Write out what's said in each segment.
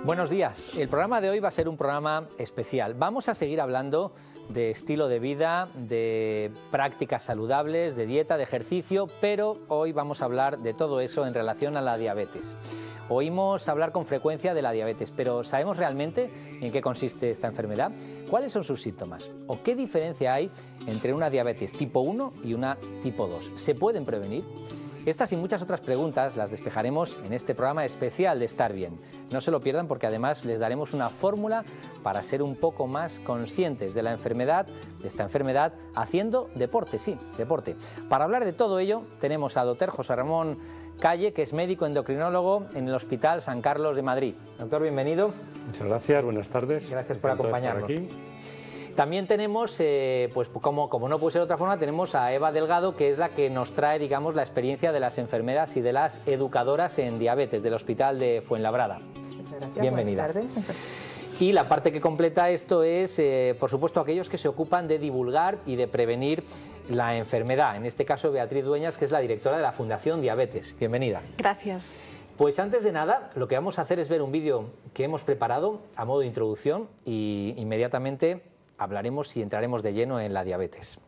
Buenos días. El programa de hoy va a ser un programa especial. Vamos a seguir hablando de estilo de vida, de prácticas saludables, de dieta, de ejercicio, pero hoy vamos a hablar de todo eso en relación a la diabetes. Oímos hablar con frecuencia de la diabetes, pero ¿sabemos realmente en qué consiste esta enfermedad? ¿Cuáles son sus síntomas? ¿O qué diferencia hay entre una diabetes tipo 1 y una tipo 2? ¿Se pueden prevenir? Estas y muchas otras preguntas las despejaremos en este programa especial de Estar Bien. No se lo pierdan porque además les daremos una fórmula para ser un poco más conscientes de la enfermedad, de esta enfermedad, haciendo deporte, sí, deporte. Para hablar de todo ello tenemos al doctor José Ramón Calle, que es médico endocrinólogo en el Hospital San Carlos de Madrid. Doctor, bienvenido. Muchas gracias, buenas tardes. Gracias por acompañarnos. También tenemos, pues como no puede ser de otra forma, tenemos a Eva Delgado, que es la que nos trae, digamos, la experiencia de las enfermeras y de las educadoras en diabetes del Hospital de Fuenlabrada. Muchas gracias. Bienvenida. Buenas tardes. Y la parte que completa esto es, por supuesto, aquellos que se ocupan de divulgar y de prevenir la enfermedad. En este caso, Beatriz Dueñas, que es la directora de la Fundación Diabetes. Bienvenida. Gracias. Pues antes de nada, lo que vamos a hacer es ver un vídeo que hemos preparado a modo de introducción y inmediatamente hablaremos y entraremos de lleno en la diabetes.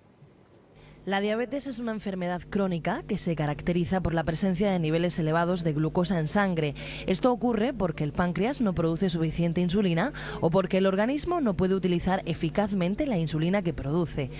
La diabetes es una enfermedad crónica que se caracteriza por la presencia de niveles elevados de glucosa en sangre. Esto ocurre porque el páncreas no produce suficiente insulina o porque el organismo no puede utilizar eficazmente la insulina que produce.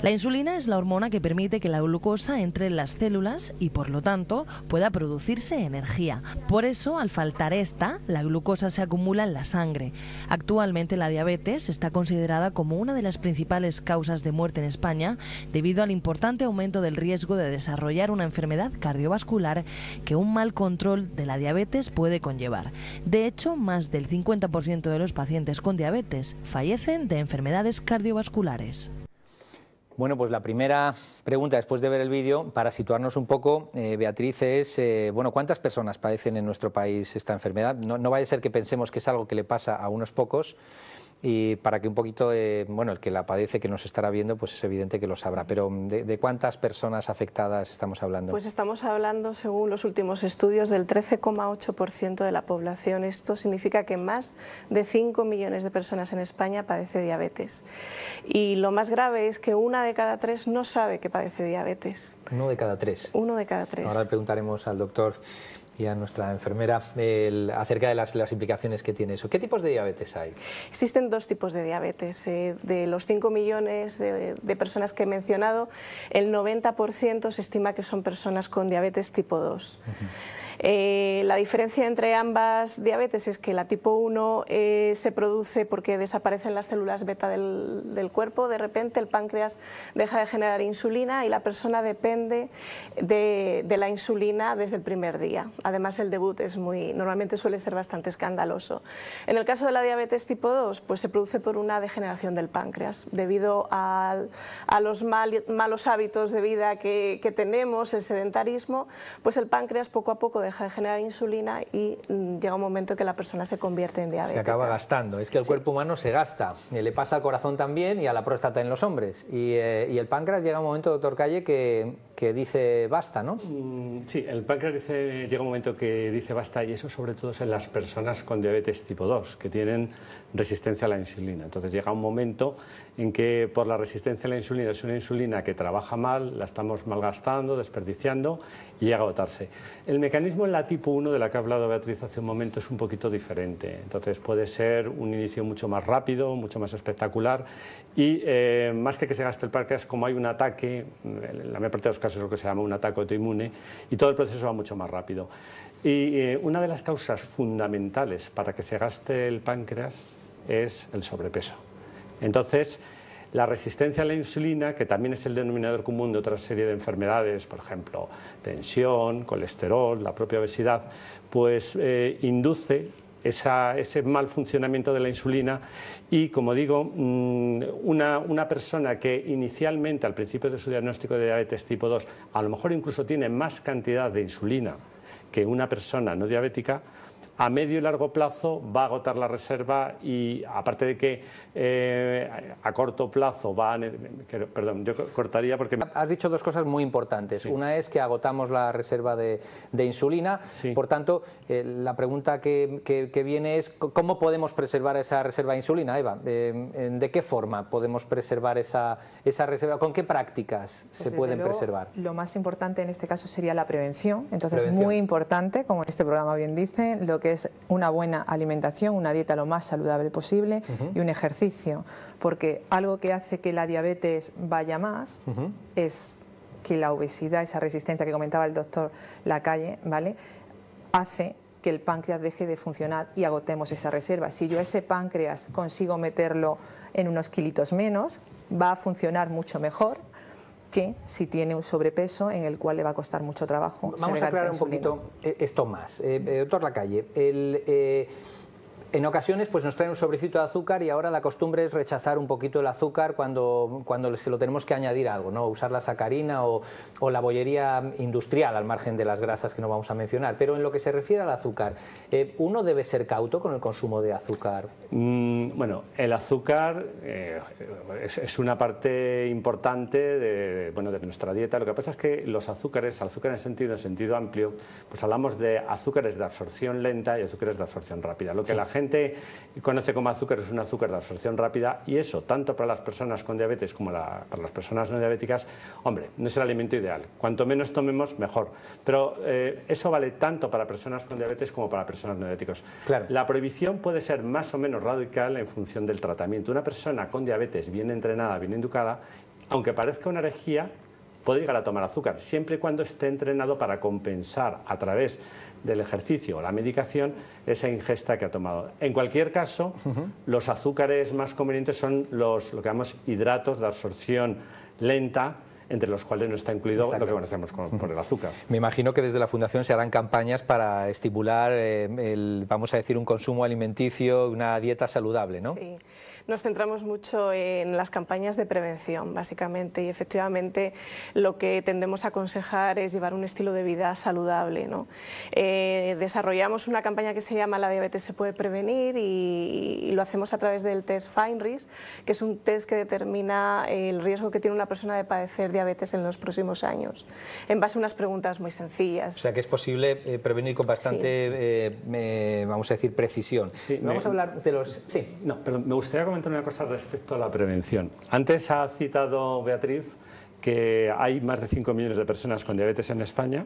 La insulina es la hormona que permite que la glucosa entre en las células y, por lo tanto, pueda producirse energía. Por eso, al faltar esta, la glucosa se acumula en la sangre. Actualmente, la diabetes está considerada como una de las principales causas de muerte en España debido al importante aumento del riesgo de desarrollar una enfermedad cardiovascular que un mal control de la diabetes puede conllevar. De hecho, más del 50% de los pacientes con diabetes fallecen de enfermedades cardiovasculares. Bueno, pues la primera pregunta después de ver el vídeo, para situarnos un poco, Beatriz, es, bueno, ¿cuántas personas padecen en nuestro país esta enfermedad? No vaya a ser que pensemos que es algo que le pasa a unos pocos, y para que un poquito, bueno, el que la padece, que nos estará viendo, pues es evidente que lo sabrá. Pero ¿de cuántas personas afectadas estamos hablando? Pues estamos hablando, según los últimos estudios, del 13,8% de la población. Esto significa que más de 5 millones de personas en España padece diabetes. Y lo más grave es que 1 de cada 3 no sabe que padece diabetes. 1 de cada 3. 1 de cada 3. Ahora le preguntaremos al doctor y a nuestra enfermera acerca de las implicaciones que tiene eso. ¿Qué tipos de diabetes hay? Existen 2 tipos de diabetes. De los 5 millones de personas que he mencionado, el 90% se estima que son personas con diabetes tipo 2. La diferencia entre ambas diabetes es que la tipo 1 se produce porque desaparecen las células beta del cuerpo, de repente el páncreas deja de generar insulina y la persona depende de la insulina desde el primer día. Además, el debut normalmente suele ser bastante escandaloso. En el caso de la diabetes tipo 2, pues se produce por una degeneración del páncreas debido a los malos hábitos de vida que tenemos, el sedentarismo, pues el páncreas poco a poco deja de generar insulina y llega un momento que la persona se convierte en diabética. Se acaba gastando. Es que el cuerpo humano se gasta. Le pasa al corazón también y a la próstata en los hombres. Y el páncreas llega un momento, doctor Calle, que dice basta, ¿no? Sí, el páncreas llega un momento que dice basta, y eso sobre todo es en las personas con diabetes tipo 2, que tienen resistencia a la insulina. Entonces llega un momento en que por la resistencia a la insulina, es una insulina que trabaja mal, la estamos malgastando, desperdiciando y llega a agotarse. El mecanismo en la tipo 1 de la que ha hablado Beatriz hace un momento es un poquito diferente. Entonces puede ser un inicio mucho más rápido, mucho más espectacular y más que se gaste el páncreas, como hay un ataque, en la mayor parte de los casos es lo que se llama un ataque autoinmune y todo el proceso va mucho más rápido. Y una de las causas fundamentales para que se gaste el páncreas es el sobrepeso. Entonces, la resistencia a la insulina, que también es el denominador común de otra serie de enfermedades, por ejemplo, tensión, colesterol, la propia obesidad, pues induce ese mal funcionamiento de la insulina y, como digo, una persona que inicialmente, al principio de su diagnóstico de diabetes tipo 2, a lo mejor incluso tiene más cantidad de insulina que una persona no diabética, a medio y largo plazo va a agotar la reserva y aparte de que a corto plazo va a... Perdón, yo cortaría porque... Has dicho dos cosas muy importantes. Sí. Una es que agotamos la reserva de insulina. Sí. Por tanto, la pregunta que viene es ¿cómo podemos preservar esa reserva de insulina, Eva? ¿De qué forma podemos preservar esa reserva? ¿Con qué prácticas se pueden preservar? Lo más importante en este caso sería la prevención. Entonces, muy importante, como en este programa bien dice, lo que es una buena alimentación, una dieta lo más saludable posible y un ejercicio. Porque algo que hace que la diabetes vaya más es que la obesidad, esa resistencia que comentaba el doctor Lacalle, ¿vale?, hace que el páncreas deje de funcionar y agotemos esa reserva. Si yo ese páncreas consigo meterlo en unos kilitos menos, va a funcionar mucho mejor que si tiene un sobrepeso en el cual le va a costar mucho trabajo. Vamos a aclarar un poquito esto más. Doctor Lacalle, en ocasiones pues nos traen un sobrecito de azúcar y ahora la costumbre es rechazar un poquito el azúcar cuando se lo tenemos que añadir a algo, ¿no? Usar la sacarina o la bollería industrial, al margen de las grasas que no vamos a mencionar. Pero en lo que se refiere al azúcar, ¿uno debe ser cauto con el consumo de azúcar? Bueno, el azúcar es una parte importante de nuestra dieta. Lo que pasa es que los azúcares, azúcar en sentido amplio, pues hablamos de azúcares de absorción lenta y azúcares de absorción rápida. Lo que la gente conoce como azúcar es un azúcar de absorción rápida y eso, tanto para las personas con diabetes como para las personas no diabéticas, hombre, no es el alimento ideal. Cuanto menos tomemos, mejor. Pero eso vale tanto para personas con diabetes como para personas no diabéticas. Claro. La prohibición puede ser más o menos radical en función del tratamiento. Una persona con diabetes bien entrenada, bien educada, aunque parezca una herejía, puede llegar a tomar azúcar, siempre y cuando esté entrenado para compensar a través del ejercicio o la medicación esa ingesta que ha tomado. En cualquier caso, los azúcares más convenientes son lo que llamamos hidratos de absorción lenta, entre los cuales no está incluido lo que conocemos por el azúcar. Me imagino que desde la Fundación se harán campañas para estimular, vamos a decir, un consumo alimenticio, una dieta saludable, ¿no? Sí. Nos centramos mucho en las campañas de prevención, básicamente, y efectivamente lo que tendemos a aconsejar es llevar un estilo de vida saludable, ¿no? Desarrollamos una campaña que se llama La diabetes se puede prevenir y lo hacemos a través del test FIND-RISK, que es un test que determina el riesgo que tiene una persona de padecer diabetes en los próximos años, en base a unas preguntas muy sencillas. O sea que es posible prevenir con bastante, vamos a decir, precisión. Sí, vamos a hablar de los... Sí. No, perdón, me gustaría comentar una cosa respecto a la prevención. Antes ha citado Beatriz que hay más de 5 millones de personas con diabetes en España,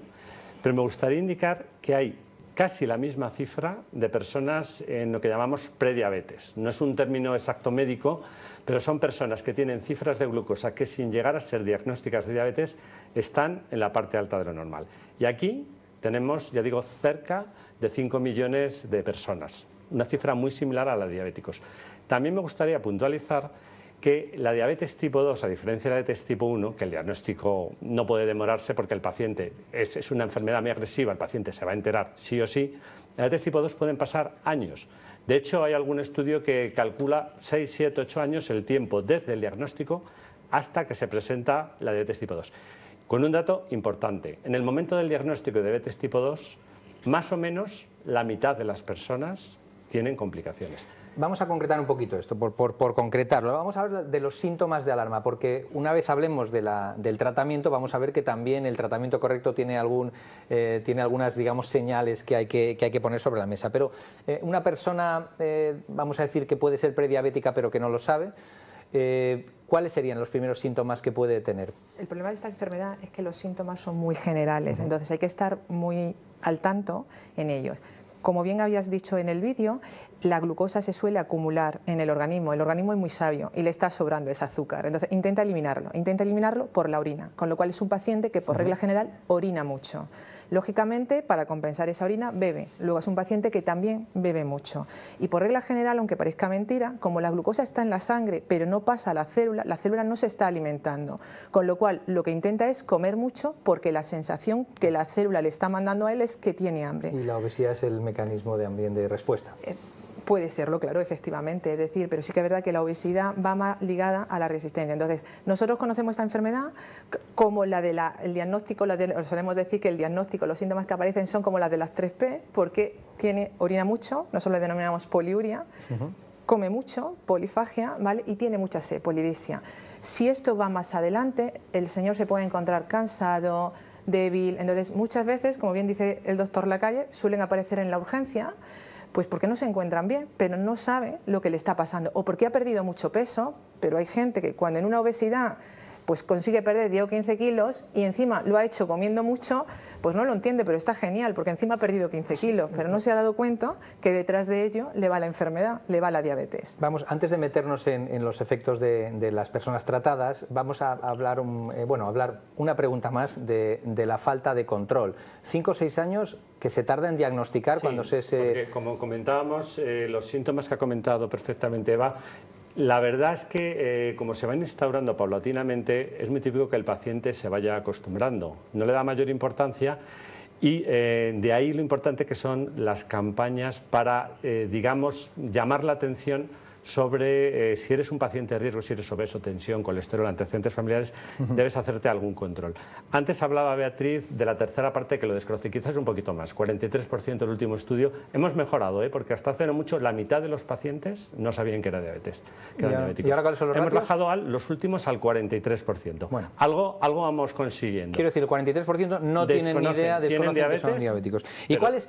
pero me gustaría indicar que hay casi la misma cifra de personas en lo que llamamos prediabetes. No es un término exacto médico, pero son personas que tienen cifras de glucosa que sin llegar a ser diagnósticas de diabetes están en la parte alta de lo normal. Y aquí tenemos, ya digo, cerca de 5 millones de personas, una cifra muy similar a la de diabéticos. También me gustaría puntualizar que la diabetes tipo 2, a diferencia de la diabetes tipo 1, que el diagnóstico no puede demorarse porque el paciente es una enfermedad muy agresiva, el paciente se va a enterar sí o sí, la diabetes tipo 2 pueden pasar años. De hecho, hay algún estudio que calcula 6, 7, 8 años el tiempo desde el diagnóstico hasta que se presenta la diabetes tipo 2. Con un dato importante, en el momento del diagnóstico de diabetes tipo 2, más o menos la mitad de las personas tienen complicaciones. Vamos a concretar un poquito esto, por concretarlo. Vamos a hablar de los síntomas de alarma, porque una vez hablemos del tratamiento, vamos a ver que también el tratamiento correcto tiene algunas, digamos, señales que hay que poner sobre la mesa. Pero una persona, vamos a decir que puede ser prediabética pero que no lo sabe, ¿cuáles serían los primeros síntomas que puede tener? El problema de esta enfermedad es que los síntomas son muy generales, entonces hay que estar muy al tanto en ellos. Como bien habías dicho en el vídeo, la glucosa se suele acumular en el organismo es muy sabio y le está sobrando ese azúcar, entonces intenta eliminarlo por la orina, con lo cual es un paciente que por regla general orina mucho. Lógicamente, para compensar esa orina, bebe. Luego es un paciente que también bebe mucho. Y por regla general, aunque parezca mentira, como la glucosa está en la sangre, pero no pasa a la célula no se está alimentando. Con lo cual, lo que intenta es comer mucho porque la sensación que la célula le está mandando a él es que tiene hambre. Y la obesidad es el mecanismo de respuesta. Puede serlo, claro, efectivamente, es decir, pero sí que es verdad que la obesidad va más ligada a la resistencia. Entonces, nosotros conocemos esta enfermedad como la de el diagnóstico, solemos decir que el diagnóstico, los síntomas que aparecen son como las de las 3P, porque orina mucho, nosotros le denominamos poliuria, come mucho, polifagia, ¿vale? Y tiene mucha sed, polidipsia. Si esto va más adelante, el señor se puede encontrar cansado, débil. Entonces, muchas veces, como bien dice el doctor Lacalle, suelen aparecer en la urgencia, pues porque no se encuentran bien, pero no sabe lo que le está pasando, o porque ha perdido mucho peso, pero hay gente que cuando en una obesidad pues consigue perder 10 o 15 kilos y encima lo ha hecho comiendo mucho, pues no lo entiende, pero está genial, porque encima ha perdido 15 kilos, pero no se ha dado cuenta que detrás de ello le va la enfermedad, le va la diabetes. Vamos, antes de meternos en los efectos de las personas tratadas, vamos a hablar, hablar una pregunta más de la falta de control. 5 o 6 años que se tarda en diagnosticar, sí, cuando porque como comentábamos, los síntomas que ha comentado perfectamente Eva, la verdad es que como se van instaurando paulatinamente, es muy típico que el paciente se vaya acostumbrando, no le da mayor importancia y de ahí lo importante que son las campañas para, digamos, llamar la atención sobre si eres un paciente de riesgo, si eres obeso, tensión, colesterol, antecedentes familiares, debes hacerte algún control. Antes hablaba Beatriz de la tercera parte que lo desconoce, quizás un poquito más, 43% el último estudio. Hemos mejorado, porque hasta hace no mucho la mitad de los pacientes no sabían que era diabetes, que eran diabéticos. ¿Y ahora cuáles son los Hemos ratios? bajado los últimos al 43%. Bueno, algo vamos consiguiendo. Quiero decir, el 43% no tienen ni idea, desconocen que son diabéticos. ¿Y cuáles,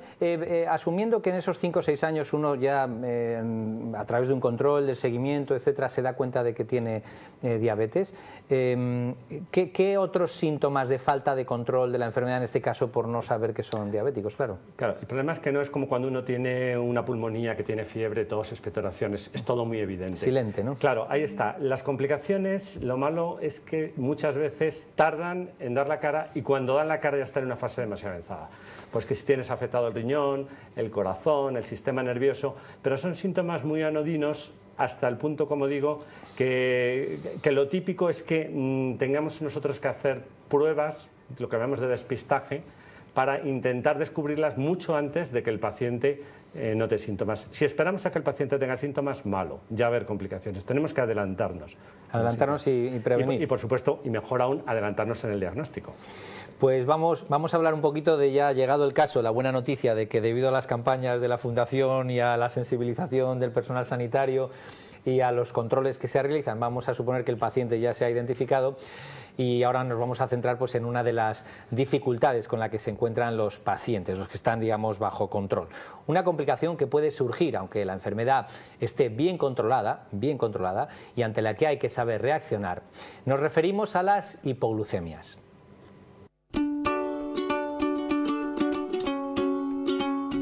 asumiendo que en esos 5 o 6 años uno ya a través de un control, del seguimiento, etcétera, se da cuenta de que tiene diabetes, ¿qué otros síntomas de falta de control de la enfermedad, en este caso por no saber que son diabéticos? Claro, el problema es que no es como cuando uno tiene una pulmonía, que tiene fiebre, tos, expectoraciones, es todo muy evidente. Silente, ¿no? Claro, ahí está. Las complicaciones, lo malo es que muchas veces tardan en dar la cara y cuando dan la cara ya están en una fase demasiado avanzada. Pues que si tienes afectado el riñón, el corazón, el sistema nervioso, pero son síntomas muy anodinos hasta el punto, como digo, que lo típico es que tengamos nosotros que hacer pruebas, lo que llamamos de despistaje, para intentar descubrirlas mucho antes de que el paciente note síntomas. Si esperamos a que el paciente tenga síntomas, malo, ya va a haber complicaciones. Tenemos que adelantarnos. Adelantarnos y prevenir. Y por supuesto, y mejor aún, adelantarnos en el diagnóstico. Pues vamos a hablar un poquito de, ya llegado el caso, la buena noticia de que debido a las campañas de la Fundación y a la sensibilización del personal sanitario y a los controles que se realizan, vamos a suponer que el paciente ya se ha identificado y ahora nos vamos a centrar pues en una de las dificultades con la que se encuentran los pacientes, los que están, digamos, bajo control. Una complicación que puede surgir aunque la enfermedad esté bien controlada y ante la que hay que saber reaccionar. Nos referimos a las hipoglucemias.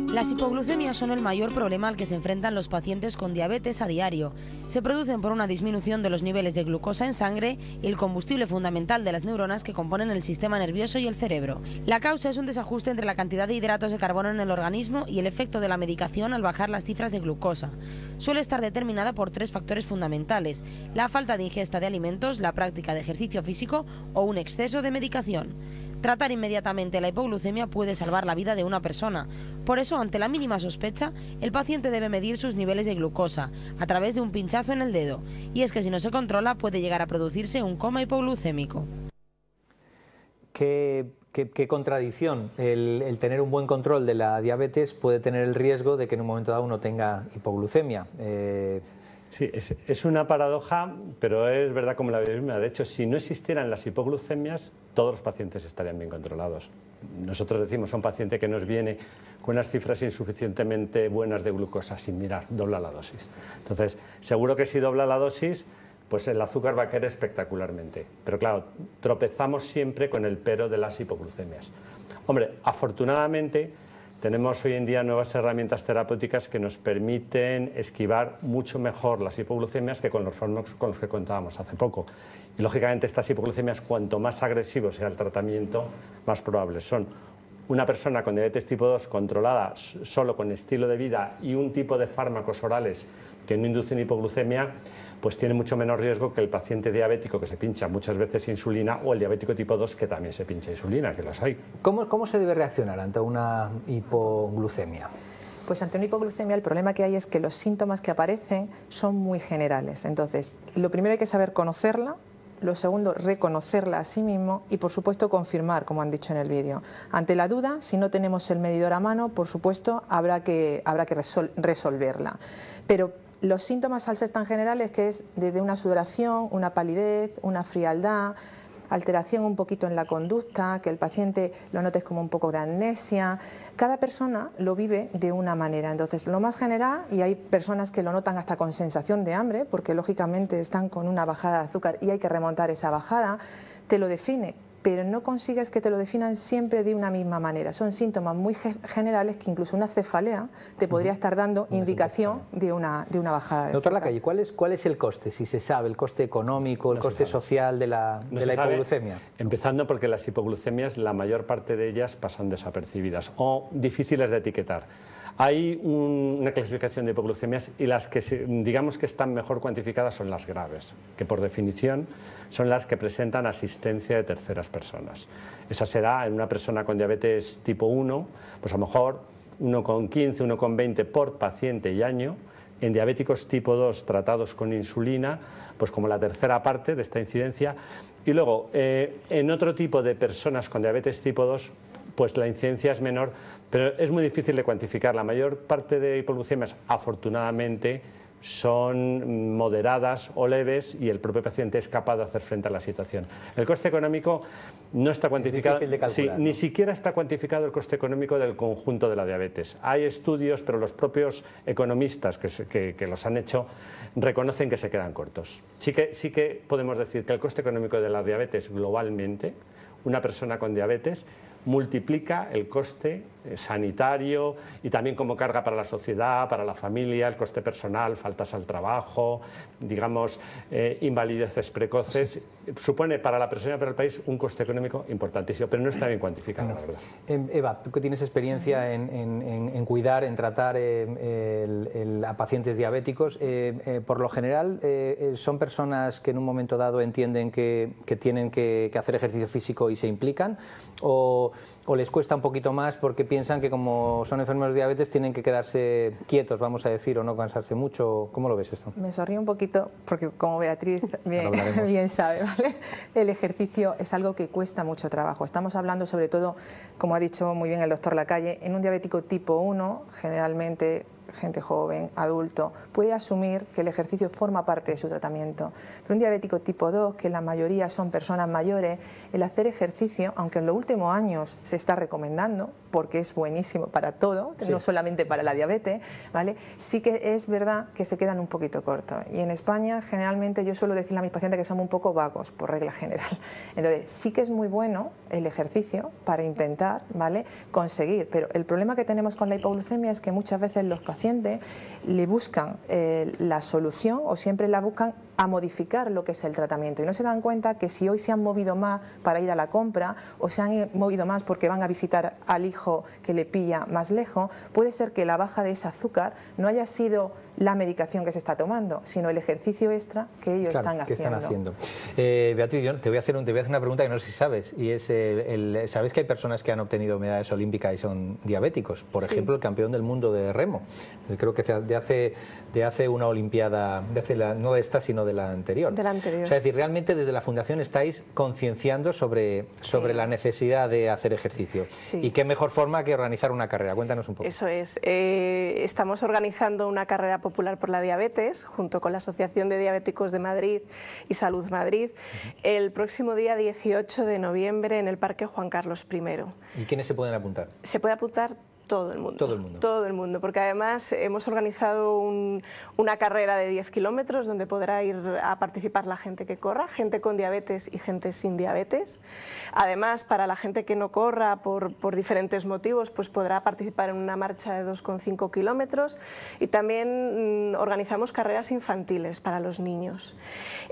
Las hipoglucemias son el mayor problema al que se enfrentan los pacientes con diabetes a diario. Se producen por una disminución de los niveles de glucosa en sangre y el combustible fundamental de las neuronas que componen el sistema nervioso y el cerebro. La causa es un desajuste entre la cantidad de hidratos de carbono en el organismo y el efecto de la medicación al bajar las cifras de glucosa. Suele estar determinada por 3 factores fundamentales: la falta de ingesta de alimentos, la práctica de ejercicio físico o un exceso de medicación. Tratar inmediatamente la hipoglucemia puede salvar la vida de una persona. Por eso, ante la mínima sospecha, el paciente debe medir sus niveles de glucosa a través de un pinchazo en el dedo. Y es que si no se controla, puede llegar a producirse un coma hipoglucémico. ¿Qué contradicción? El tener un buen control de la diabetes puede tener el riesgo de que en un momento dado uno tenga hipoglucemia. Sí, es una paradoja, pero es verdad como la misma. De hecho, si no existieran las hipoglucemias, todos los pacientes estarían bien controlados. Nosotros decimos a un paciente que nos viene con unas cifras insuficientemente buenas de glucosa, sin mirar, dobla la dosis. Entonces, seguro que si dobla la dosis, pues el azúcar va a caer espectacularmente. Pero claro, tropezamos siempre con el pero de las hipoglucemias. Hombre, afortunadamente tenemos hoy en día nuevas herramientas terapéuticas que nos permiten esquivar mucho mejor las hipoglucemias que con los fármacos con los que contábamos hace poco. Y lógicamente estas hipoglucemias, cuanto más agresivo sea el tratamiento, más probables son. Una persona con diabetes tipo 2 controlada solo con estilo de vida y un tipo de fármacos orales que no inducen hipoglucemia, pues tiene mucho menos riesgo que el paciente diabético que se pincha muchas veces insulina o el diabético tipo 2 que también se pincha insulina, que los hay. ¿Cómo se debe reaccionar ante una hipoglucemia? Pues ante una hipoglucemia el problema que hay es que los síntomas que aparecen son muy generales. Entonces, lo primero hay que saber conocerla, lo segundo, reconocerla a sí mismo y, por supuesto, confirmar, como han dicho en el vídeo. Ante la duda, si no tenemos el medidor a mano, por supuesto, habrá que resolverla. Pero los síntomas, al ser tan generales, que es desde una sudoración, una palidez, una frialdad, alteración un poquito en la conducta, que el paciente lo notes como un poco de amnesia. Cada persona lo vive de una manera. Entonces, lo más general, y hay personas que lo notan hasta con sensación de hambre, porque lógicamente están con una bajada de azúcar y hay que remontar esa bajada, te lo define, pero no consigues que te lo definan siempre de una misma manera. Son síntomas muy generales que incluso una cefalea te podría estar dando indicación de una bajada de Doctor azúcar. Lacalle, ¿cuál es el coste, si se sabe, el coste económico, el coste social de la hipoglucemia? Empezando porque las hipoglucemias, la mayor parte de ellas pasan desapercibidas o difíciles de etiquetar. Hay una clasificación de hipoglucemias y las que digamos que están mejor cuantificadas son las graves, que por definición son las que presentan asistencia de terceras personas. Esa será en una persona con diabetes tipo 1, pues a lo mejor 1,15, 1,20 por paciente y año. En diabéticos tipo 2 tratados con insulina, pues como la tercera parte de esta incidencia. Y luego, en otro tipo de personas con diabetes tipo 2, pues la incidencia es menor, pero es muy difícil de cuantificar. La mayor parte de hipoglucemias, afortunadamente, son moderadas o leves y el propio paciente es capaz de hacer frente a la situación. El coste económico no está cuantificado, es difícil de calcular, sí, ¿no? Ni siquiera está cuantificado el coste económico del conjunto de la diabetes. Hay estudios, pero los propios economistas que los han hecho reconocen que se quedan cortos. Sí que podemos decir que el coste económico de la diabetes globalmente, una persona con diabetes multiplica el coste sanitario y también como carga para la sociedad, para la familia, el coste personal, faltas al trabajo, digamos, invalideces precoces. Supone para la persona y para el país un coste económico importantísimo, pero no está bien cuantificado, la verdad. Eva, tú que tienes experiencia en cuidar, en tratar a pacientes diabéticos, por lo general son personas que en un momento dado entienden que tienen que hacer ejercicio físico y se implican, o les cuesta un poquito más porque piensan que como son enfermos de diabetes tienen que quedarse quietos, vamos a decir, o no cansarse mucho. ¿Cómo lo ves esto? Me sonrío un poquito porque, como Beatriz bien sabe, ¿vale? El ejercicio es algo que cuesta mucho trabajo. Estamos hablando sobre todo, como ha dicho muy bien el doctor Lacalle, en un diabético tipo 1, generalmente gente joven, adulto, puede asumir que el ejercicio forma parte de su tratamiento. Pero un diabético tipo 2, que la mayoría son personas mayores, el hacer ejercicio, aunque en los últimos años se está recomendando, porque es buenísimo para todo, sí, no solamente para la diabetes, ¿vale? Sí que es verdad que se quedan un poquito cortos. Y en España, generalmente, yo suelo decirle a mis pacientes que somos un poco vagos, por regla general. Entonces, sí que es muy bueno el ejercicio para intentar, ¿vale?, conseguir. Pero el problema que tenemos con la hipoglucemia es que muchas veces los pacientes le buscan la solución o siempre la buscan a modificar lo que es el tratamiento y no se dan cuenta que si hoy se han movido más para ir a la compra o se han movido más porque van a visitar al hijo que le pilla más lejos, puede ser que la baja de ese azúcar no haya sido la medicación que se está tomando, sino el ejercicio extra que ellos están haciendo. Beatriz, yo te voy a hacer una pregunta que no sé si sabes, y es, ¿sabes que hay personas que han obtenido medallas olímpicas y son diabéticos? Por ejemplo, el campeón del mundo de remo, creo que de hace una olimpiada, no de esta, sino de la anterior. De la anterior. O sea, es decir, realmente desde la Fundación estáis concienciando sobre la necesidad de hacer ejercicio. Sí. Y qué mejor forma que organizar una carrera. Cuéntanos un poco. Eso es. Estamos organizando una carrera popular por la diabetes, junto con la Asociación de Diabéticos de Madrid y Salud Madrid, el próximo día 18 de noviembre en el Parque Juan Carlos I. ¿Y quiénes se pueden apuntar? Se puede apuntar todo el mundo. Todo el mundo. Todo el mundo, porque además hemos organizado una carrera de 10 kilómetros donde podrá ir a participar la gente que corra, gente con diabetes y gente sin diabetes. Además, para la gente que no corra por diferentes motivos, pues podrá participar en una marcha de 2,5 kilómetros y también organizamos carreras infantiles para los niños.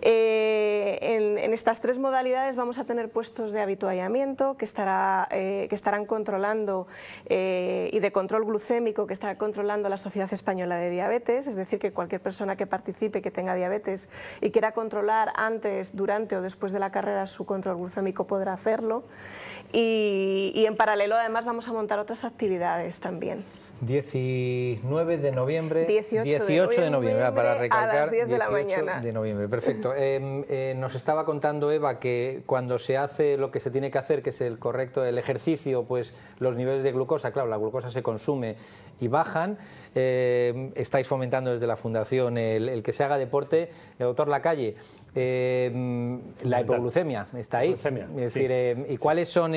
En estas tres modalidades vamos a tener puestos de habituallamiento que estarán controlando y de control glucémico que estará controlando la Sociedad Española de Diabetes, es decir, que cualquier persona que participe, que tenga diabetes y quiera controlar antes, durante o después de la carrera su control glucémico podrá hacerlo. Y en paralelo además vamos a montar otras actividades también. 19 de noviembre. 18 de noviembre, para recalcar. A las 10 de la 18 mañana. de noviembre, perfecto. Nos estaba contando Eva que cuando se hace lo que se tiene que hacer, que es el correcto, el ejercicio, pues los niveles de glucosa, claro, la glucosa se consume y bajan. Estáis fomentando desde la Fundación el que se haga deporte. El doctor Lacalle, la hipoglucemia está ahí. Es decir, ¿y cuáles son?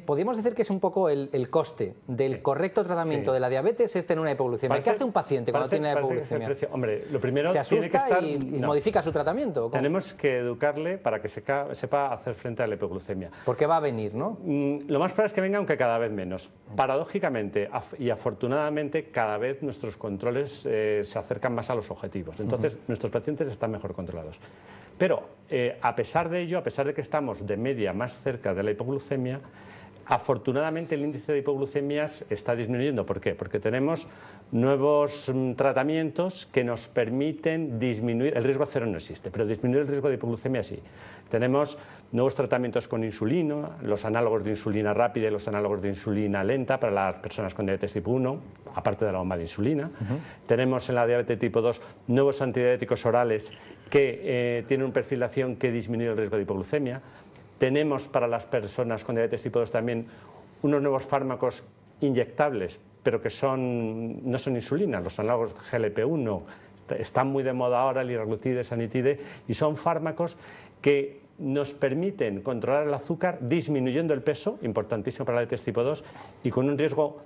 Podríamos decir que es un poco el coste del correcto tratamiento de la diabetes es tener una hipoglucemia. ¿Qué hace un paciente cuando tiene una hipoglucemia? Hombre, lo primero ¿se asusta tiene que estar, y modifica su tratamiento? ¿Cómo? Tenemos que educarle para que sepa hacer frente a la hipoglucemia. Porque va a venir, ¿no? Lo más probable es que venga, aunque cada vez menos. Paradójicamente y afortunadamente, cada vez nuestros controles se acercan más a los objetivos. Entonces, nuestros pacientes están mejor controlados. Pero, a pesar de ello, a pesar de que estamos de media más cerca de la hipoglucemia, afortunadamente el índice de hipoglucemias está disminuyendo. ¿Por qué? Porque tenemos nuevos tratamientos que nos permiten disminuir, el riesgo cero no existe, pero disminuir el riesgo de hipoglucemia sí. Tenemos nuevos tratamientos con insulina, los análogos de insulina rápida y los análogos de insulina lenta para las personas con diabetes tipo 1, aparte de la bomba de insulina. Tenemos en la diabetes tipo 2 nuevos antidiabéticos orales que tienen un perfil de acción que disminuye el riesgo de hipoglucemia. Tenemos para las personas con diabetes tipo 2 también unos nuevos fármacos inyectables, pero que no son insulina, los análogos GLP-1. Están muy de moda ahora, el liraglutide, sanitide, y son fármacos que nos permiten controlar el azúcar disminuyendo el peso, importantísimo para la diabetes tipo 2, y con un riesgo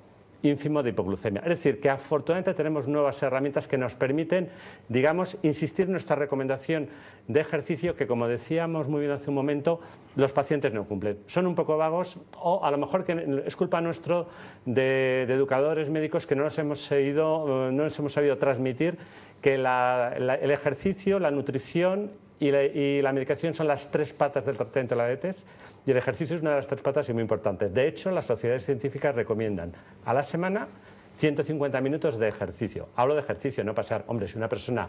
ínfimo de hipoglucemia. Es decir, que afortunadamente tenemos nuevas herramientas que nos permiten, digamos, insistir en nuestra recomendación de ejercicio que, como decíamos muy bien hace un momento, los pacientes no cumplen. Son un poco vagos o a lo mejor que es culpa nuestro de educadores médicos que no nos hemos sabido transmitir que el ejercicio, la nutrición y la medicación son las tres patas del tratamiento de la diabetes, y el ejercicio es una de las tres patas y muy importante. De hecho, las sociedades científicas recomiendan a la semana 150 minutos de ejercicio. Hablo de ejercicio, no pasear. Hombre, si una persona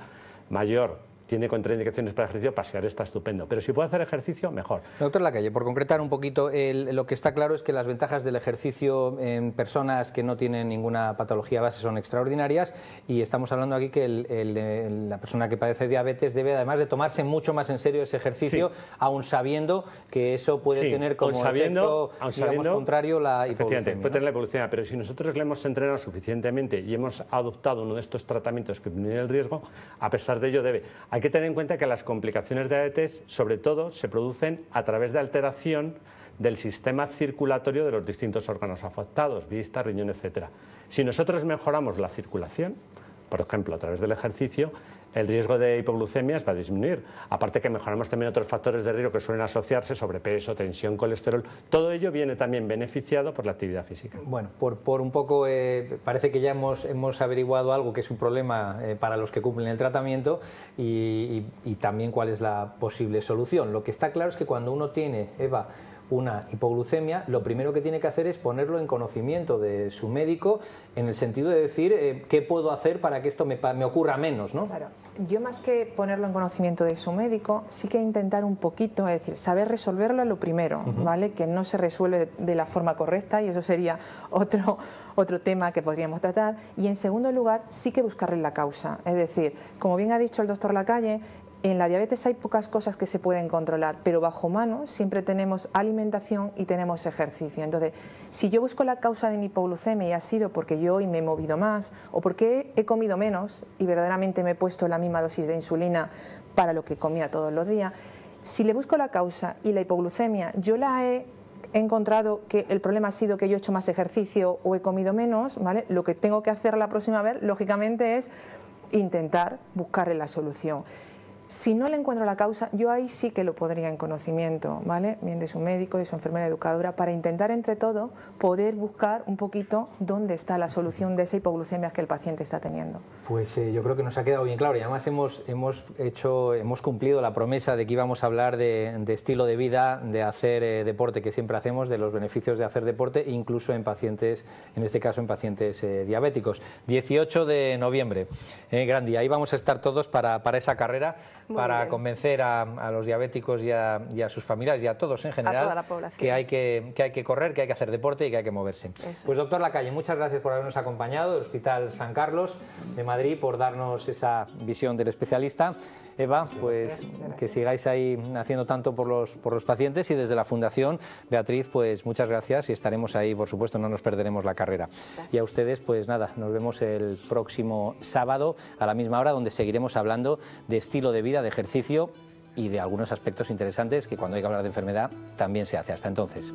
mayor tiene contraindicaciones para ejercicio, pasear está estupendo. Pero si puede hacer ejercicio, mejor. Doctor Lacalle, por concretar un poquito, lo que está claro es que las ventajas del ejercicio en personas que no tienen ninguna patología base son extraordinarias, y estamos hablando aquí que la persona que padece diabetes debe, además de tomarse mucho más en serio ese ejercicio, aún sabiendo que eso puede tener como efecto, digamos, contrario la hipoglucemia. Puede tener la hipoglucemia, pero si nosotros le hemos entrenado suficientemente y hemos adoptado uno de estos tratamientos que disminuye el riesgo, a pesar de ello debe. Hay que tener en cuenta que las complicaciones de diabetes, sobre todo, se producen a través de alteración del sistema circulatorio de los distintos órganos afectados, vista, riñón, etc. Si nosotros mejoramos la circulación, por ejemplo, a través del ejercicio, el riesgo de hipoglucemias va a disminuir. Aparte que mejoramos también otros factores de riesgo que suelen asociarse, sobrepeso, tensión, colesterol. Todo ello viene también beneficiado por la actividad física. Bueno, por un poco parece que ya hemos averiguado algo que es un problema para los que cumplen el tratamiento y también cuál es la posible solución. Lo que está claro es que cuando uno tiene, Eva, una hipoglucemia, lo primero que tiene que hacer es ponerlo en conocimiento de su médico, en el sentido de decir qué puedo hacer para que esto me ocurra menos, ¿no? Claro. Yo, más que ponerlo en conocimiento de su médico, sí que intentar un poquito, es decir, saber resolverlo es lo primero, ¿vale? Que no se resuelve de la forma correcta, y eso sería otro tema que podríamos tratar. Y en segundo lugar, sí que buscarle la causa. Es decir, como bien ha dicho el doctor Lacalle, en la diabetes hay pocas cosas que se pueden controlar, pero bajo mano siempre tenemos alimentación y tenemos ejercicio. Entonces, si yo busco la causa de mi hipoglucemia y ha sido porque yo hoy me he movido más o porque he comido menos y verdaderamente me he puesto la misma dosis de insulina para lo que comía todos los días, si le busco la causa y la hipoglucemia yo la he encontrado que el problema ha sido que yo he hecho más ejercicio o he comido menos, ¿vale? Lo que tengo que hacer la próxima vez, lógicamente, es intentar buscarle la solución. Si no le encuentro la causa, yo ahí sí que lo podría en conocimiento, ¿vale? Bien de su médico, de su enfermera educadora, para intentar entre todos poder buscar un poquito dónde está la solución de esa hipoglucemia que el paciente está teniendo. Pues yo creo que nos ha quedado bien claro, y además hemos cumplido la promesa de que íbamos a hablar de estilo de vida, de hacer deporte, que siempre hacemos, de los beneficios de hacer deporte, incluso en pacientes, en este caso en pacientes diabéticos. 18 de noviembre, gran día, ahí vamos a estar todos para esa carrera. para convencer a los diabéticos y a sus familiares y a todos en general, a toda la población, que hay que correr, que hay que hacer deporte y que hay que moverse. Pues doctor Lacalle, muchas gracias por habernos acompañado, del Hospital San Carlos de Madrid, por darnos esa visión del especialista. Eva, pues que sigáis ahí haciendo tanto por los pacientes, y desde la Fundación Beatriz, pues muchas gracias, y estaremos ahí, por supuesto, no nos perderemos la carrera. Gracias. Y a ustedes, pues nada, nos vemos el próximo sábado a la misma hora, donde seguiremos hablando de estilo de vida, de ejercicio y de algunos aspectos interesantes que cuando hay que hablar de enfermedad también se hace. Hasta entonces.